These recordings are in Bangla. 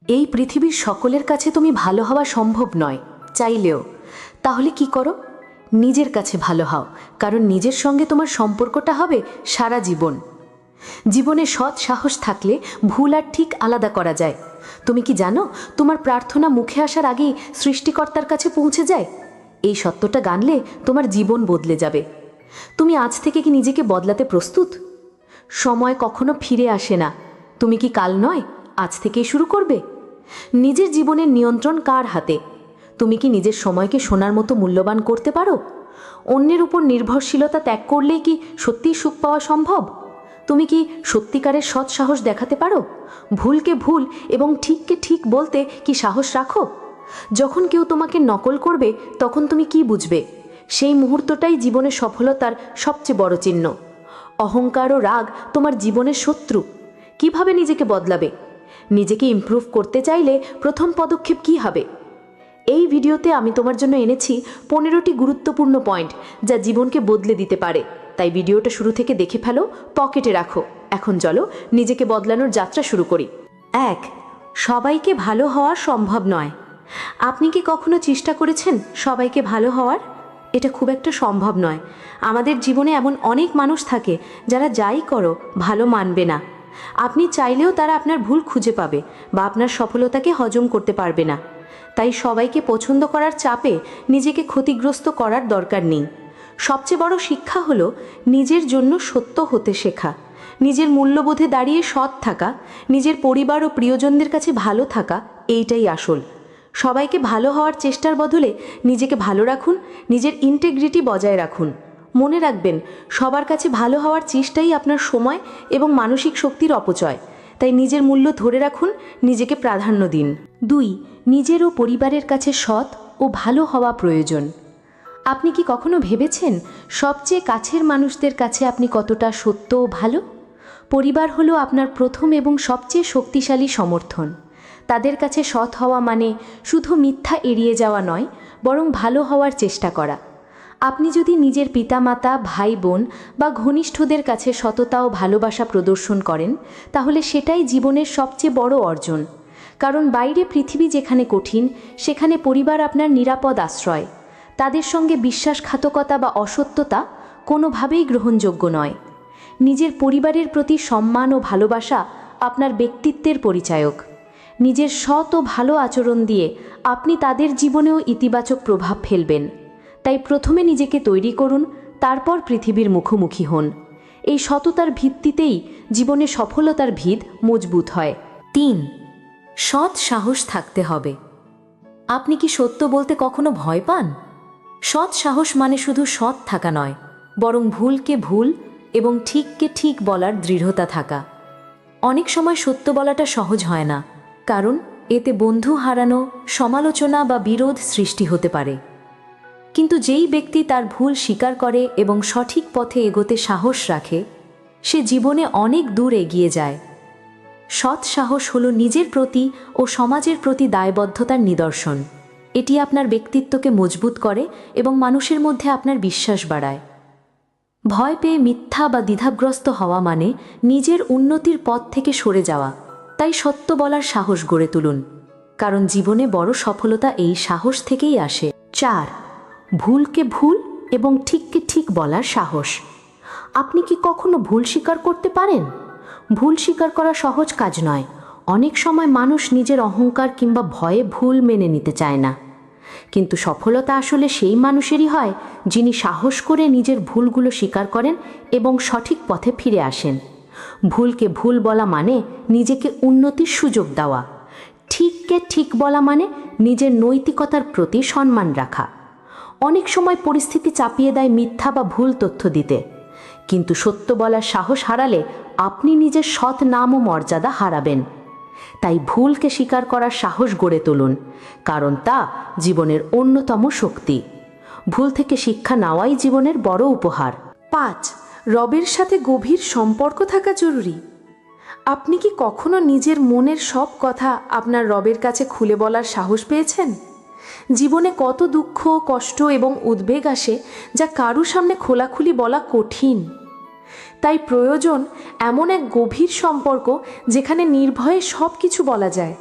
এই পৃথিবীর সকলের কাছে তুমি ভালো হওয়া সম্ভব নয় চাইলেও। তাহলে কি করো? নিজের কাছে ভালো হও, কারণ নিজের সঙ্গে তোমার সম্পর্কটা হবে সারা জীবন। জীবনে সৎ সাহস থাকলে ভুল আর ঠিক আলাদা করা যায়। তুমি কি জানো, তোমার প্রার্থনা মুখে আসার আগেই সৃষ্টিকর্তার কাছে পৌঁছে যায়? এই সত্যটা জানলে তোমার জীবন বদলে যাবে। তুমি আজ থেকে কি নিজেকে বদলাতে প্রস্তুত? সময় কখনো ফিরে আসে না। তুমি কি কাল নয়, আজ থেকেই শুরু করবে? নিজের জীবনের নিয়ন্ত্রণ কার হাতে? তুমি কি নিজের সময়কে সোনার মতো মূল্যবান করতে পারো? অন্যের উপর নির্ভরশীলতা ত্যাগ করলেই কি সত্যিই সুখ পাওয়া সম্ভব? তুমি কি সত্যিকারের সৎ সাহস দেখাতে পারো? ভুলকে ভুল এবং ঠিককে ঠিক বলতে কি সাহস রাখো? যখন কেউ তোমাকে নকল করবে তখন তুমি কি বুঝবে? সেই মুহূর্তটাই জীবনের সফলতার সবচেয়ে বড় চিহ্ন। অহংকার ও রাগ তোমার জীবনের শত্রু। কিভাবে নিজেকে বদলাবে? নিজেকে ইমপ্রুভ করতে চাইলে প্রথম পদক্ষেপ কী হবে? এই ভিডিওতে আমি তোমার জন্য এনেছি 15টি গুরুত্বপূর্ণ পয়েন্ট যা জীবনকে বদলে দিতে পারে। তাই ভিডিওটা শুরু থেকে দেখে ফেলো, পকেটে রাখো। এখন চলো নিজেকে বদলানোর যাত্রা শুরু করি। 1. সবাইকে ভালো হওয়া সম্ভব নয়। আপনি কি কখনো চেষ্টা করেছেন সবাইকে ভালো হওয়ার? এটা খুব একটা সম্ভব নয়। আমাদের জীবনে এমন অনেক মানুষ থাকে যারা যাই করো ভালো মানবে না। আপনি চাইলেও তারা আপনার ভুল খুঁজে পাবে বা আপনার সফলতাকে হজম করতে পারবে না। তাই সবাইকে পছন্দ করার চাপে নিজেকে ক্ষতিগ্রস্ত করার দরকার নেই। সবচেয়ে বড় শিক্ষা হলো নিজের জন্য সত্য হতে শেখা, নিজের মূল্যবোধে দাঁড়িয়ে সৎ থাকা, নিজের পরিবার ও প্রিয়জনদের কাছে ভালো থাকা। এইটাই আসল। সবাইকে ভালো হওয়ার চেষ্টার বদলে নিজেকে ভালো রাখুন, নিজের ইন্টিগ্রিটি বজায় রাখুন। মনে রাখবেন, সবার কাছে ভালো হওয়ার চেষ্টাই আপনার সময় এবং মানসিক শক্তির অপচয়। তাই নিজের মূল্য ধরে রাখুন, নিজেকে প্রাধান্য দিন। 2. নিজের ও পরিবারের কাছে সৎ ও ভালো হওয়া প্রয়োজন। আপনি কি কখনো ভেবেছেন সবচেয়ে কাছের মানুষদের কাছে আপনি কতটা সত্য ও ভালো? পরিবার হলো আপনার প্রথম এবং সবচেয়ে শক্তিশালী সমর্থন। তাদের কাছে সৎ হওয়া মানে শুধু মিথ্যা এড়িয়ে যাওয়া নয়, বরং ভালো হওয়ার চেষ্টা করা। আপনি যদি নিজের পিতামাতা, ভাই বোন বা ঘনিষ্ঠদের কাছে সততা ও ভালোবাসা প্রদর্শন করেন, তাহলে সেটাই জীবনের সবচেয়ে বড় অর্জন। কারণ বাইরে পৃথিবী যেখানে কঠিন, সেখানে পরিবার আপনার নিরাপদ আশ্রয়। তাদের সঙ্গে বিশ্বাসঘাতকতা বা অসত্যতা কোনোভাবেই গ্রহণযোগ্য নয়। নিজের পরিবারের প্রতি সম্মান ও ভালোবাসা আপনার ব্যক্তিত্বের পরিচায়ক। নিজের সৎ ও ভালো আচরণ দিয়ে আপনি তাদের জীবনেও ইতিবাচক প্রভাব ফেলবেন। তাই প্রথমে নিজেকে তৈরি করুন, তারপর পৃথিবীর মুখোমুখি হন। এই সততার ভিত্তিতেই জীবনে সফলতার ভিত মজবুত হয়। 3. সৎ সাহস থাকতে হবে। আপনি কি সত্য বলতে কখনো ভয় পান? সৎ সাহস মানে শুধু সৎ থাকা নয়, বরং ভুলকে ভুল এবং ঠিককে ঠিক বলার দৃঢ়তা থাকা। অনেক সময় সত্য বলাটা সহজ হয় না, কারণ এতে বন্ধু হারানো, সমালোচনা বা বিরোধ সৃষ্টি হতে পারে। কিন্তু যেই ব্যক্তি তার ভুল স্বীকার করে এবং সঠিক পথে এগোতে সাহস রাখে, সে জীবনে অনেক দূর এগিয়ে যায়। সৎ সাহস হলো নিজের প্রতি ও সমাজের প্রতি দায়বদ্ধতার নিদর্শন। এটি আপনার ব্যক্তিত্বকে মজবুত করে এবং মানুষের মধ্যে আপনার বিশ্বাস বাড়ায়। ভয় পেয়ে মিথ্যা বা দ্বিধাগ্রস্ত হওয়া মানে নিজের উন্নতির পথ থেকে সরে যাওয়া। তাই সত্য বলার সাহস গড়ে তুলুন, কারণ জীবনে বড় সফলতা এই সাহস থেকেই আসে। 4. ভুলকে ভুল এবং ঠিককে ঠিক বলার সাহস। আপনি কি কখনো ভুল স্বীকার করতে পারেন? ভুল স্বীকার করা সহজ কাজ নয়। অনেক সময় মানুষ নিজের অহংকার কিংবা ভয়ে ভুল মেনে নিতে চায় না। কিন্তু সফলতা আসলে সেই মানুষেরই হয় যিনি সাহস করে নিজের ভুলগুলো স্বীকার করেন এবং সঠিক পথে ফিরে আসেন। ভুলকে ভুল বলা মানে নিজেকে উন্নতির সুযোগ দেওয়া। ঠিককে ঠিক বলা মানে নিজের নৈতিকতার প্রতি সম্মান রাখা। অনেক সময় পরিস্থিতি চাপিয়ে দেয় মিথ্যা বা ভুল তথ্য দিতে, কিন্তু সত্য বলার সাহস হারালে আপনি নিজের সৎ নাম ও মর্যাদা হারাবেন। তাই ভুলকে স্বীকার করার সাহস গড়ে তুলুন, কারণ তা জীবনের অন্যতম শক্তি। ভুল থেকে শিক্ষা নেওয়াই জীবনের বড় উপহার। 5. রবের সাথে গভীর সম্পর্ক থাকা জরুরি। আপনি কি কখনো নিজের মনের সব কথা আপনার রবের কাছে খুলে বলার সাহস পেয়েছেন? জীবনে কত দুঃখ, কষ্ট এবং উদ্বেগ আসে যা কারো সামনে খোলাখুলি বলা কঠিন। তাই প্রয়োজন এমন এক গভীর সম্পর্ক যেখানে নির্ভয়ে সব কিছু বলা যায়।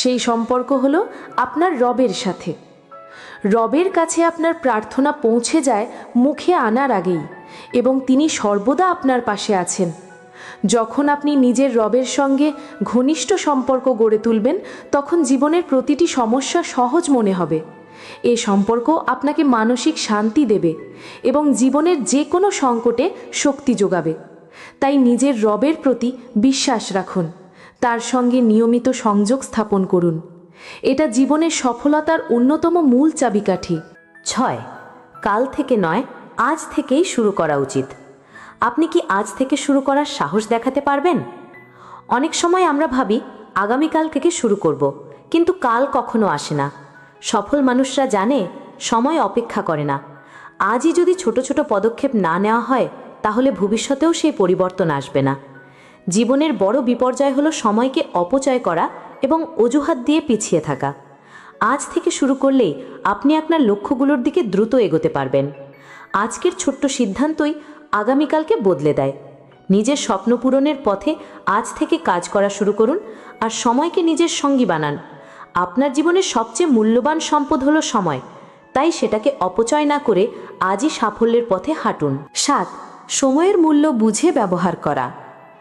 সেই সম্পর্ক হলো আপনার রবের সাথে। রবের কাছে আপনার প্রার্থনা পৌঁছে যায় মুখে আনার আগেই, এবং তিনি সর্বদা আপনার পাশে আছেন। যখন আপনি নিজের রবের সঙ্গে ঘনিষ্ঠ সম্পর্ক গড়ে তুলবেন, তখন জীবনের প্রতিটি সমস্যা সহজ মনে হবে। এই সম্পর্ক আপনাকে মানসিক শান্তি দেবে এবং জীবনের যে কোনো সংকটে শক্তি যোগাবে। তাই নিজের রবের প্রতি বিশ্বাস রাখুন, তার সঙ্গে নিয়মিত সংযোগ স্থাপন করুন। এটা জীবনের সফলতার অন্যতম মূল চাবিকাঠি। 6. কাল থেকে নয়, আজ থেকেই শুরু করা উচিত। আপনি কি আজ থেকে শুরু করার সাহস দেখাতে পারবেন? অনেক সময় আমরা ভাবি আগামীকাল থেকে শুরু করব, কিন্তু কাল কখনো আসে না। সফল মানুষরা জানে সময় অপেক্ষা করে না। আজই যদি ছোট ছোট পদক্ষেপ না নেওয়া হয়, তাহলে ভবিষ্যতেও সেই পরিবর্তন আসবে না। জীবনের বড় বিপর্যয় হলো সময়কে অপচয় করা এবং অজুহাত দিয়ে পিছিয়ে থাকা। আজ থেকে শুরু করলেই আপনি আপনার লক্ষ্যগুলোর দিকে দ্রুত এগোতে পারবেন। আজকের ছোট্ট সিদ্ধান্তই আগামীকালকে বদলে দেয়। নিজের স্বপ্ন পূরণের পথে আজ থেকে কাজ করা শুরু করুন আর সময়কে নিজের সঙ্গী বানান। আপনার জীবনের সবচেয়ে মূল্যবান সম্পদ হলো সময়, তাই সেটাকে অপচয় না করে আজই সাফল্যের পথে হাঁটুন। 7. সময়ের মূল্য বুঝে ব্যবহার করা।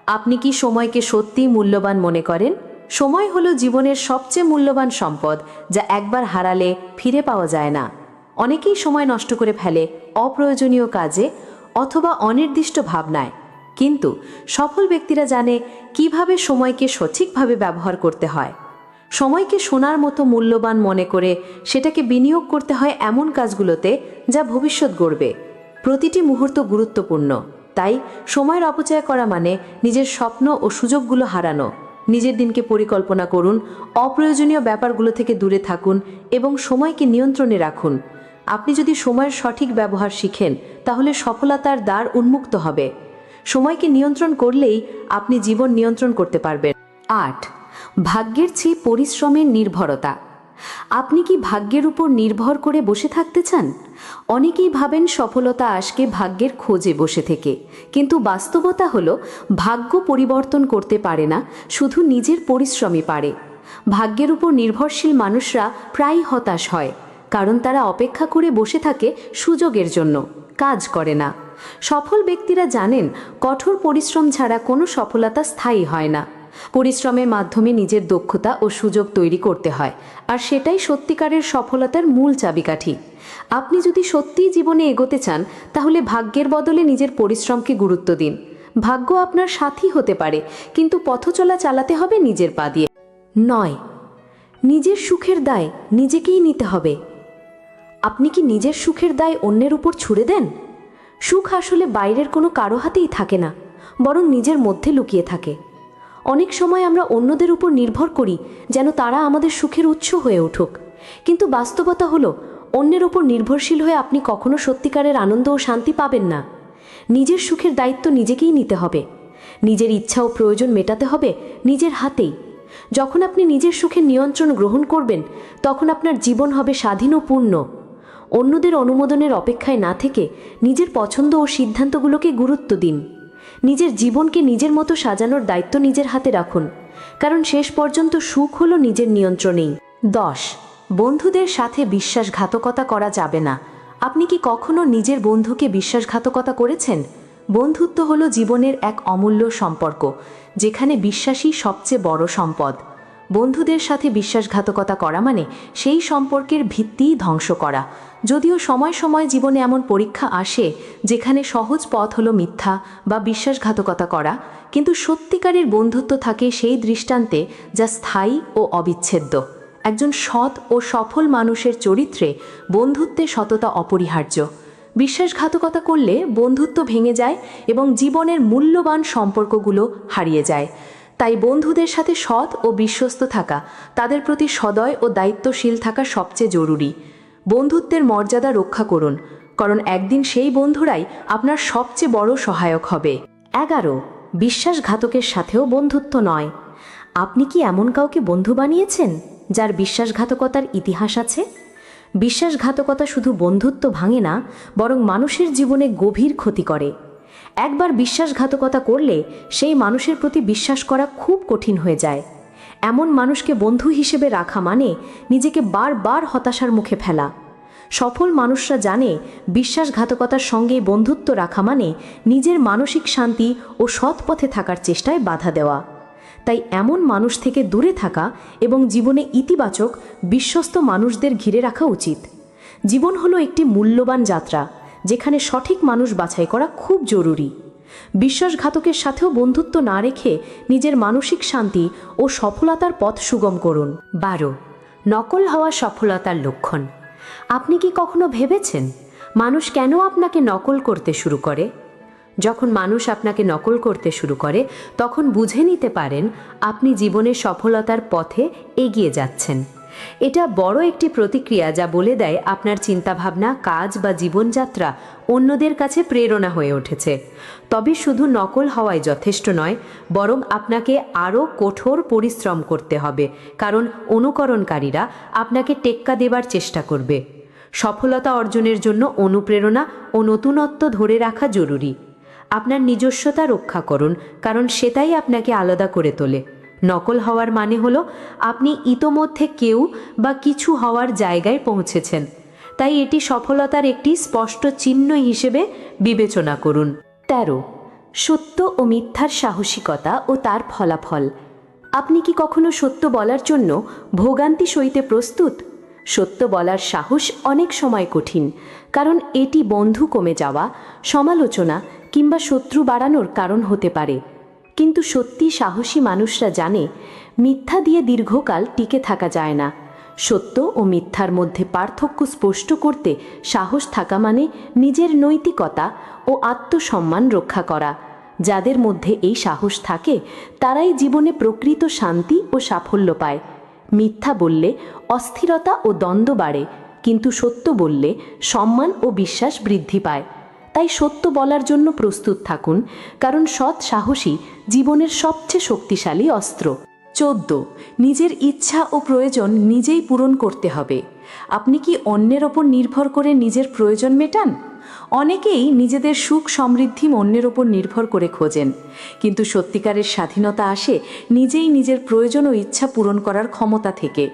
আপনি কি সময়কে সত্যিই মূল্যবান মনে করেন? সময় হলো জীবনের সবচেয়ে মূল্যবান সম্পদ, যা একবার হারালে ফিরে পাওয়া যায় না। অনেকেই সময় নষ্ট করে ফেলে অপ্রয়োজনীয় কাজে অথবা অনির্দিষ্ট ভাবনায়, কিন্তু সফল ব্যক্তিরা জানে কিভাবে সময়কে সঠিকভাবে ব্যবহার করতে হয়। সময়কে সোনার মতো মূল্যবান মনে করে সেটাকে বিনিয়োগ করতে হয় এমন কাজগুলোতে যা ভবিষ্যৎ গড়বে। প্রতিটি মুহূর্ত গুরুত্বপূর্ণ, তাই সময়ের অপচয় করা মানে নিজের স্বপ্ন ও সুযোগগুলো হারানো। নিজের দিনকে পরিকল্পনা করুন, অপ্রয়োজনীয় ব্যাপারগুলো থেকে দূরে থাকুন এবং সময়কে নিয়ন্ত্রণে রাখুন। আপনি যদি সময়ের সঠিক ব্যবহার শিখেন, তাহলে সফলতার দ্বার উন্মুক্ত হবে। সময়কে নিয়ন্ত্রণ করলেই আপনি জীবন নিয়ন্ত্রণ করতে পারবেন। 8. ভাগ্যের চেয়ে পরিশ্রমের নির্ভরতা। আপনি কি ভাগ্যের উপর নির্ভর করে বসে থাকতে চান? অনেকেই ভাবেন সফলতা আসবে ভাগ্যের খোঁজে বসে থেকে, কিন্তু বাস্তবতা হলো ভাগ্য পরিবর্তন করতে পারে না, শুধু নিজের পরিশ্রমই পারে। ভাগ্যের উপর নির্ভরশীল মানুষরা প্রায়ই হতাশ হয়, কারণ তারা অপেক্ষা করে বসে থাকে সুযোগের জন্য, কাজ করে না। সফল ব্যক্তিরা জানেন কঠোর পরিশ্রম ছাড়া কোনো সফলতা স্থায়ী হয় না। পরিশ্রমের মাধ্যমে নিজের দক্ষতা ও সুযোগ তৈরি করতে হয়, আর সেটাই সত্যিকারের সফলতার মূল চাবিকাঠি। আপনি যদি সত্যিই জীবনে এগোতে চান, তাহলে ভাগ্যের বদলে নিজের পরিশ্রমকে গুরুত্ব দিন। ভাগ্য আপনার সাথী হতে পারে, কিন্তু পথচলা চালাতে হবে নিজের পা দিয়ে। 9. নিজের সুখের দায় নিজেকেই নিতে হবে। আপনি কি নিজের সুখের দায় অন্যের উপর ছুড়ে দেন? সুখ আসলে বাইরের কোনো কারো হাতেই থাকে না, বরং নিজের মধ্যে লুকিয়ে থাকে। অনেক সময় আমরা অন্যদের উপর নির্ভর করি যেন তারা আমাদের সুখের উৎস হয়ে উঠুক, কিন্তু বাস্তবতা হলো অন্যের উপর নির্ভরশীল হয়ে আপনি কখনো সত্যিকারের আনন্দ ও শান্তি পাবেন না। নিজের সুখের দায়িত্ব নিজেকেই নিতে হবে। নিজের ইচ্ছা ও প্রয়োজন মেটাতে হবে নিজের হাতেই। যখন আপনি নিজের সুখের নিয়ন্ত্রণ গ্রহণ করবেন, তখন আপনার জীবন হবে স্বাধীন ও পূর্ণ। অন্যদের অনুমোদনের অপেক্ষায় না থেকে নিজের পছন্দ ও সিদ্ধান্তগুলোকে গুরুত্ব দিন। নিজের জীবনকে নিজের মতো সাজানোর দায়িত্ব নিজের হাতে রাখুন, কারণ শেষ পর্যন্ত সুখ হলো নিজের নিয়ন্ত্রণেই। 10. বন্ধুদের সাথে বিশ্বাসঘাতকতা করা যাবে না। আপনি কি কখনো নিজের বন্ধুকে বিশ্বাসঘাতকতা করেছেন? বন্ধুত্ব হলো জীবনের এক অমূল্য সম্পর্ক, যেখানে বিশ্বাসই সবচেয়ে বড় সম্পদ। বন্ধুদের সাথে বিশ্বাসঘাতকতা করা মানে সেই সম্পর্কের ভিত্তিই ধ্বংস করা। যদিও সময় সময় জীবনে এমন পরীক্ষা আসে যেখানে সহজ পথ হলো মিথ্যা বা বিশ্বাসঘাতকতা করা, কিন্তু সত্যিকারের বন্ধুত্ব থাকে সেই দৃষ্টান্তে যা স্থায়ী ও অবিচ্ছেদ্য। একজন সৎ ও সফল মানুষের চরিত্রে বন্ধুত্বে সততা অপরিহার্য। বিশ্বাসঘাতকতা করলে বন্ধুত্ব ভেঙে যায় এবং জীবনের মূল্যবান সম্পর্কগুলো হারিয়ে যায়। তাই বন্ধুদের সাথে সৎ ও বিশ্বস্ত থাকা, তাদের প্রতি সদয় ও দায়িত্বশীল থাকা সবচেয়ে জরুরি। বন্ধুত্বের মর্যাদা রক্ষা করুন, কারণ একদিন সেই বন্ধুরাই আপনার সবচেয়ে বড় সহায়ক হবে। 11. বিশ্বাসঘাতকের সাথেও বন্ধুত্ব নয়। আপনি কি এমন কাউকে বন্ধু বানিয়েছেন যার বিশ্বাসঘাতকতার ইতিহাস আছে? বিশ্বাসঘাতকতা শুধু বন্ধুত্ব ভাঙে না, বরং মানুষের জীবনে গভীর ক্ষতি করে। একবার বিশ্বাসঘাতকতা করলে সেই মানুষের প্রতি বিশ্বাস করা খুব কঠিন হয়ে যায়। এমন মানুষকে বন্ধু হিসেবে রাখা মানে নিজেকে বারবার হতাশার মুখে ফেলা। সফল মানুষরা জানে বিশ্বাসঘাতকতার সঙ্গে বন্ধুত্ব রাখা মানে নিজের মানসিক শান্তি ও সৎ পথে থাকার চেষ্টায় বাধা দেওয়া। তাই এমন মানুষ থেকে দূরে থাকা এবং জীবনে ইতিবাচক বিশ্বস্ত মানুষদের ঘিরে রাখা উচিত। জীবন হলো একটি মূল্যবান যাত্রা, যেখানে সঠিক মানুষ বাছাই করা খুব জরুরি। বিশ্বাসঘাতকের সাথেও বন্ধুত্ব না রেখে নিজের মানসিক শান্তি ও সফলতার পথ সুগম করুন। 12. নকল হওয়া সফলতার লক্ষণ। আপনি কি কখনো ভেবেছেন মানুষ কেন আপনাকে নকল করতে শুরু করে? যখন মানুষ আপনাকে নকল করতে শুরু করে তখন বুঝে নিতে পারেন আপনি জীবনের সফলতার পথে এগিয়ে যাচ্ছেন। এটা বড় একটি প্রতিক্রিয়া যা বলে দেয় আপনার চিন্তাভাবনা, কাজ বা জীবনযাত্রা অন্যদের কাছে প্রেরণা হয়ে উঠেছে। তবে শুধু নকল হওয়াই যথেষ্ট নয়, বরং আপনাকে আরও কঠোর পরিশ্রম করতে হবে, কারণ অনুকরণকারীরা আপনাকে টেক্কা দেবার চেষ্টা করবে। সফলতা অর্জনের জন্য অনুপ্রেরণা ও নতুনত্ব ধরে রাখা জরুরি। আপনার নিজস্বতা রক্ষা করুন, কারণ সেটাই আপনাকে আলাদা করে তোলে। নকল হওয়ার মানে হলো আপনি ইতোমধ্যে কেউ বা কিছু হওয়ার জায়গায় পৌঁছেছেন, তাই এটি সফলতার একটি স্পষ্ট চিহ্ন হিসেবে বিবেচনা করুন। 13. সত্য ও মিথ্যার সাহসিকতা ও তার ফলাফল। আপনি কি কখনো সত্য বলার জন্য ভোগান্তি সইতে প্রস্তুত? সত্য বলার সাহস অনেক সময় কঠিন, কারণ এটি বন্ধু কমে যাওয়া, সমালোচনা কিংবা শত্রু বাড়ানোর কারণ হতে পারে। কিন্তু সত্যি সাহসী মানুষরা জানে মিথ্যা দিয়ে দীর্ঘকাল টিকে থাকা যায় না। সত্য ও মিথ্যার মধ্যে পার্থক্য স্পষ্ট করতে সাহস থাকা মানে নিজের নৈতিকতা ও আত্মসম্মান রক্ষা করা। যাদের মধ্যে এই সাহস থাকে তারাই জীবনে প্রকৃত শান্তি ও সাফল্য পায়। মিথ্যা বললে অস্থিরতা ও দ্বন্দ্ব বাড়ে, কিন্তু সত্য বললে সম্মান ও বিশ্বাস বৃদ্ধি পায়। তাই সত্য বলার জন্য প্রস্তুত থাকুন, কারণ সৎ সাহসী জীবনের সবচেয়ে শক্তিশালী অস্ত্র। 14. নিজের ইচ্ছা ও প্রয়োজন নিজেই পূরণ করতে হবে। আপনি কি অন্যের ওপর নির্ভর করে নিজের প্রয়োজন মেটান? অনেকেই নিজেদের সুখ সমৃদ্ধি অন্যের ওপর নির্ভর করে খোঁজেন, কিন্তু সত্যিকারের স্বাধীনতা আসে নিজেই নিজের প্রয়োজন ও ইচ্ছা পূরণ করার ক্ষমতা থেকে।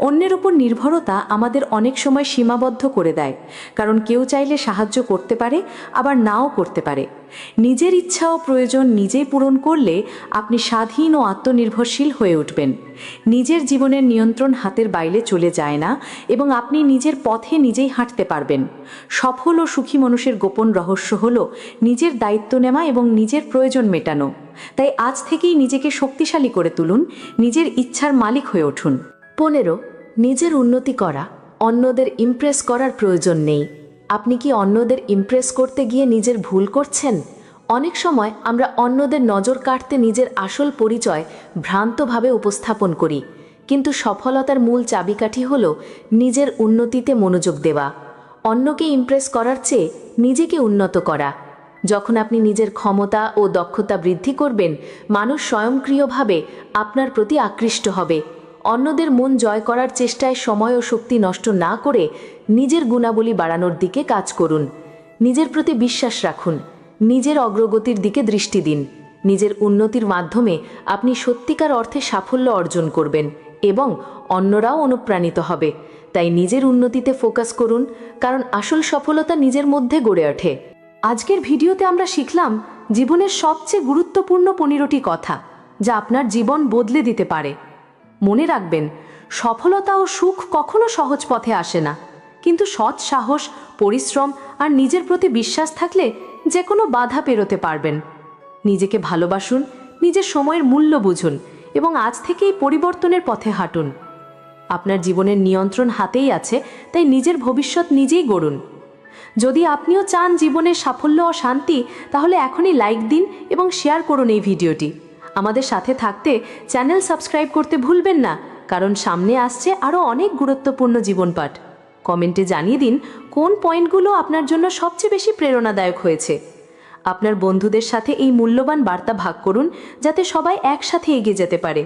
অন্যের ওপর নির্ভরতা আমাদের অনেক সময় সীমাবদ্ধ করে দেয়, কারণ কেউ চাইলে সাহায্য করতে পারে, আবার নাও করতে পারে। নিজের ইচ্ছা ও প্রয়োজন নিজেই পূরণ করলে আপনি স্বাধীন ও আত্মনির্ভরশীল হয়ে উঠবেন। নিজের জীবনের নিয়ন্ত্রণ হাতের বাইরে চলে যায় না এবং আপনি নিজের পথে নিজেই হাঁটতে পারবেন। সফল ও সুখী মানুষের গোপন রহস্য হলো নিজের দায়িত্ব নেওয়া এবং নিজের প্রয়োজন মেটানো। তাই আজ থেকেই নিজেকে শক্তিশালী করে তুলুন, নিজের ইচ্ছার মালিক হয়ে উঠুন। 15. নিজের উন্নতি করা। অন্যদের ইমপ্রেস করার প্রয়োজন নেই। আপনি কি অন্যদের ইমপ্রেস করতে গিয়ে নিজের ভুল করছেন? অনেক সময় আমরা অন্যদের নজর কাটতে নিজের আসল পরিচয় ভ্রান্তভাবে উপস্থাপন করি, কিন্তু সফলতার মূল চাবিকাঠি হলো নিজের উন্নতিতে মনোযোগ দেওয়া। অন্যকে ইমপ্রেস করার চেয়ে নিজেকে উন্নত করা। যখন আপনি নিজের ক্ষমতা ও দক্ষতা বৃদ্ধি করবেন, মানুষ স্বয়ংক্রিয়ভাবে আপনার প্রতি আকৃষ্ট হবে। অন্যদের মন জয় করার চেষ্টায় সময় ও শক্তি নষ্ট না করে নিজের গুণাবলী বাড়ানোর দিকে কাজ করুন। নিজের প্রতি বিশ্বাস রাখুন, নিজের অগ্রগতির দিকে দৃষ্টি দিন। নিজের উন্নতির মাধ্যমে আপনি সত্যিকার অর্থে সাফল্য অর্জন করবেন এবং অন্যরাও অনুপ্রাণিত হবে। তাই নিজের উন্নতিতে ফোকাস করুন, কারণ আসল সফলতা নিজের মধ্যে গড়ে ওঠে। আজকের ভিডিওতে আমরা শিখলাম জীবনের সবচেয়ে গুরুত্বপূর্ণ 15টি কথা, যা আপনার জীবন বদলে দিতে পারে। মনে রাখবেন, সফলতা ও সুখ কখনো সহজ পথে আসে না, কিন্তু সৎ সাহস, পরিশ্রম আর নিজের প্রতি বিশ্বাস থাকলে যে কোনো বাধা পেরোতে পারবেন। নিজেকে ভালোবাসুন, নিজের সময়ের মূল্য বুঝুন এবং আজ থেকেই পরিবর্তনের পথে হাঁটুন। আপনার জীবনের নিয়ন্ত্রণ হাতেই আছে, তাই নিজের ভবিষ্যৎ নিজেই গড়ুন। যদি আপনিও চান জীবনের সাফল্য ও শান্তি, তাহলে এখনই লাইক দিন এবং শেয়ার করুন এই ভিডিওটি। আমাদের সাথে থাকতে চ্যানেল সাবস্ক্রাইব করতে ভুলবেন না, কারণ সামনে আসছে আরও অনেক গুরুত্বপূর্ণ জীবনপাঠ। কমেন্টে জানিয়ে দিন কোন পয়েন্টগুলো আপনার জন্য সবচেয়ে বেশি প্রেরণাদায়ক হয়েছে। আপনার বন্ধুদের সাথে এই মূল্যবান বার্তা ভাগ করুন, যাতে সবাই একসাথে এগিয়ে যেতে পারে।